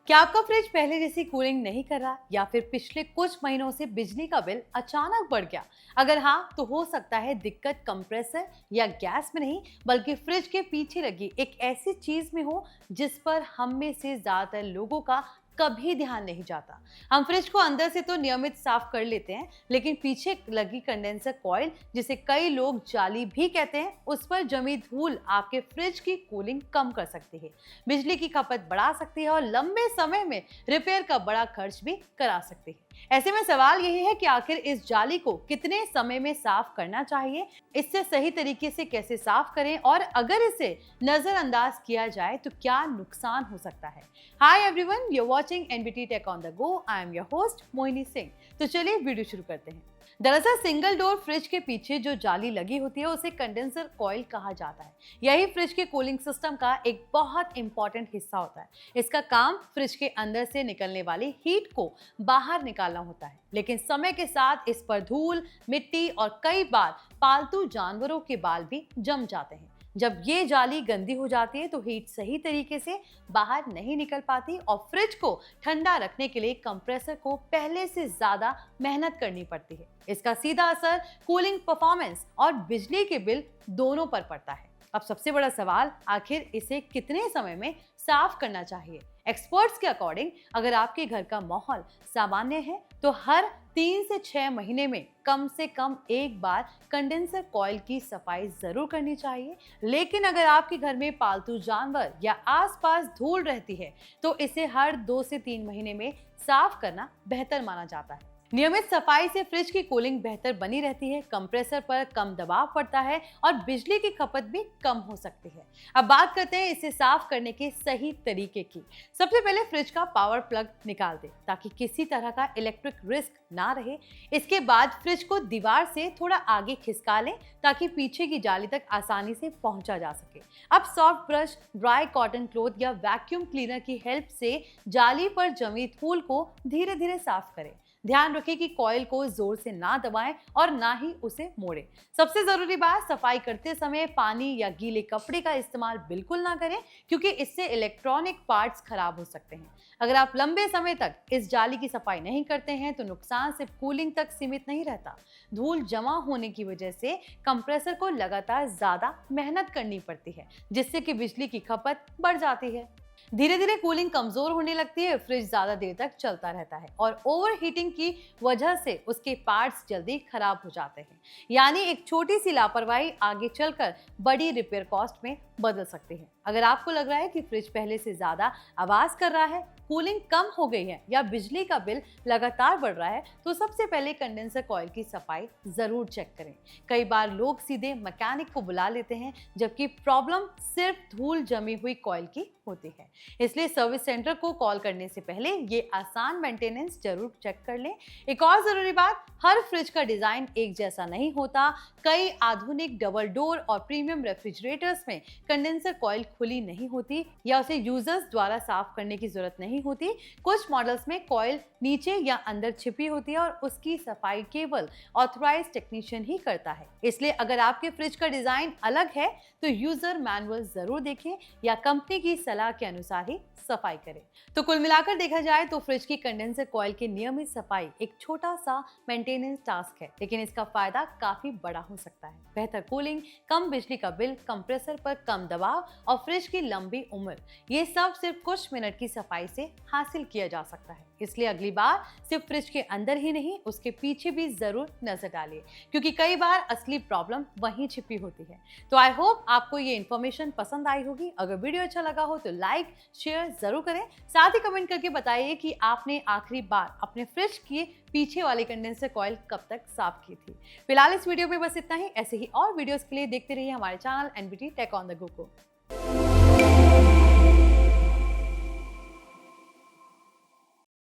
क्या आपका फ्रिज पहले जैसी कूलिंग नहीं कर रहा या फिर पिछले कुछ महीनों से बिजली का बिल अचानक बढ़ गया? अगर हाँ, तो हो सकता है दिक्कत कंप्रेसर या गैस में नहीं, बल्कि फ्रिज के पीछे लगी एक ऐसी चीज में हो जिस पर हम में से ज्यादातर लोगों का कभी ध्यान नहीं जाता। हम फ्रिज को अंदर से तो नियमित साफ कर लेते हैं, लेकिन पीछे लगी कंडेंसर कॉइल, जिसे कई लोग जाली भी कहते हैं, उस पर जमी धूल आपके फ्रिज की कूलिंग कम कर सकती है, बिजली की खपत बढ़ा सकती है और लंबे समय में रिपेयर का बड़ा खर्च भी करा सकती है। ऐसे में सवाल यही है कि आखिर इस जाली को कितने समय में साफ करना चाहिए, इससे सही तरीके से कैसे साफ करें और अगर इसे नजरअंदाज किया जाए तो क्या नुकसान हो सकता है। Hi everyone, you are watching NBT tech on the go. I am your host Mohini Singh. तो चलिए वीडियो शुरू करते हैं। दरअसल सिंगल डोर फ्रिज के पीछे जो जाली लगी होती है उसे कंडेंसर कॉइल कहा जाता है। यही फ्रिज के कूलिंग सिस्टम का एक बहुत इंपॉर्टेंट हिस्सा होता है। इसका काम फ्रिज के अंदर से निकलने वाली हीट को बाहर निकालना होता है, लेकिन समय के साथ इस पर धूल, मिट्टी और कई बार पालतू जानवरों के बाल भी जम जाते हैं। जब ये जाली गंदी हो जाती है तो हीट सही तरीके से बाहर नहीं निकल पाती और फ्रिज को ठंडा रखने के लिए कंप्रेसर को पहले से ज्यादा मेहनत करनी पड़ती है। इसका सीधा असर कूलिंग परफॉर्मेंस और बिजली के बिल दोनों पर पड़ता है। अब सबसे बड़ा सवाल, आखिर इसे कितने समय में साफ करना चाहिए? एक्सपर्ट्स के अकॉर्डिंग अगर आपके घर का माहौल सामान्य है तो हर 3 से 6 महीने में कम से कम एक बार कंडेंसर कॉइल की सफाई जरूर करनी चाहिए। लेकिन अगर आपके घर में पालतू जानवर या आसपास धूल रहती है तो इसे हर 2 से 3 महीने में साफ करना बेहतर माना जाता है। नियमित सफाई से फ्रिज की कूलिंग बेहतर बनी रहती है, कंप्रेसर पर कम दबाव पड़ता है और बिजली की खपत भी कम हो सकती है। अब बात करते हैं इसे साफ करने के सही तरीके की। सबसे पहले फ्रिज का पावर प्लग निकाल दें ताकि किसी तरह का इलेक्ट्रिक रिस्क ना रहे। इसके बाद फ्रिज को दीवार से थोड़ा आगे खिसका लें ताकि पीछे की जाली तक आसानी से पहुंचा जा सके। अब soft brush, dry cotton cloth या वैक्यूम क्लीनर की हेल्प से जाली पर जमी धूल को धीरे धीरे साफ करें। ध्यान रखें कि कॉइल को जोर से ना दबाएं और ना ही उसे मोड़ें। सबसे जरूरी बात, सफाई करते समय पानी या गीले कपड़े का इस्तेमाल बिल्कुल ना करें, क्योंकि इससे इलेक्ट्रॉनिक पार्ट्स खराब हो सकते हैं। अगर आप लंबे समय तक इस जाली की सफाई नहीं करते हैं तो नुकसान सिर्फ कूलिंग तक सीमित नहीं रहता। धूल जमा होने की वजह से कंप्रेसर को लगातार ज्यादा मेहनत करनी पड़ती है, जिससे कि बिजली की खपत बढ़ जाती है। धीरे धीरे कूलिंग कमजोर होने लगती है, फ्रिज ज्यादा देर तक चलता रहता है और ओवरहीटिंग की वजह से उसके पार्ट्स जल्दी खराब हो जाते हैं। यानी एक छोटी सी लापरवाही आगे चलकर बड़ी रिपेयर कॉस्ट में बदल सकती है। अगर आपको लग रहा है कि फ्रिज पहले से ज्यादा आवाज कर रहा है, कूलिंग कम हो गई है या बिजली का बिल लगातार बढ़ रहा है तो सबसे पहले कंडेंसर कॉइल की सफाई जरूर चेक करें। कई बार लोग सीधे मैकेनिक को बुला लेते हैं, जबकि प्रॉब्लम सिर्फ धूल जमी हुई कॉइल की होती है। इसलिए सर्विस सेंटर को कॉल करने से पहले ये आसान मेंटेनेंस जरूर चेक कर लें। एक और जरूरी बात, हर फ्रिज का डिजाइन एक जैसा नहीं होता। कई आधुनिक डबल डोर और प्रीमियम रेफ्रिजरेटर्स में कंडेंसर कॉइल खुली नहीं होती या उसे यूजर्स द्वारा साफ करने की जरूरत नहीं होती। कुछ मॉडल्स में कॉइल नीचे या अंदर छिपी होती है और उसकी सफाई केवल ऑथराइज्ड टेक्नीशियन ही करता है। इसलिए अगर आपके फ्रिज का डिजाइन अलग है तो यूजर मैनुअल जरूर देखें या कंपनी की सलाह के अनुसार ही सफाई करें। तो कुल मिलाकर देखा जाए तो फ्रिज की कंडेंसर कॉइल की नियमित सफाई एक छोटा सा मेंटेनेंस टास्क है, लेकिन इसका फायदा काफी बड़ा हो सकता है। बेहतर कूलिंग, कम बिजली का बिल, कंप्रेसर पर कम दबाव और फ्रिज की लंबी उम्र, ये सब सिर्फ कुछ मिनट की सफाई से हासिल किया जा सकता है। इसलिए अगली बार सिर्फ फ्रिज के अंदर ही नहीं, उसके पीछे भी जरूर नजर डालिए, क्योंकि कई बार असली प्रॉब्लम वहीं छिपी होती है। तो आई होप आपको ये इन्फॉर्मेशन पसंद आई होगी। अगर वीडियो अच्छा लगा हो तो लाइक शेयर जरूर करें। साथ ही कमेंट करके बताइए कि आपने आखिरी बार अपने फ्रिज के पीछे वाले कंडेंसर कॉइल कब तक साफ की थी। फिलहाल इस वीडियो में बस इतना ही। ऐसे ही और वीडियोस के लिए देखते रहिए हमारे channel NBT tech on the go को।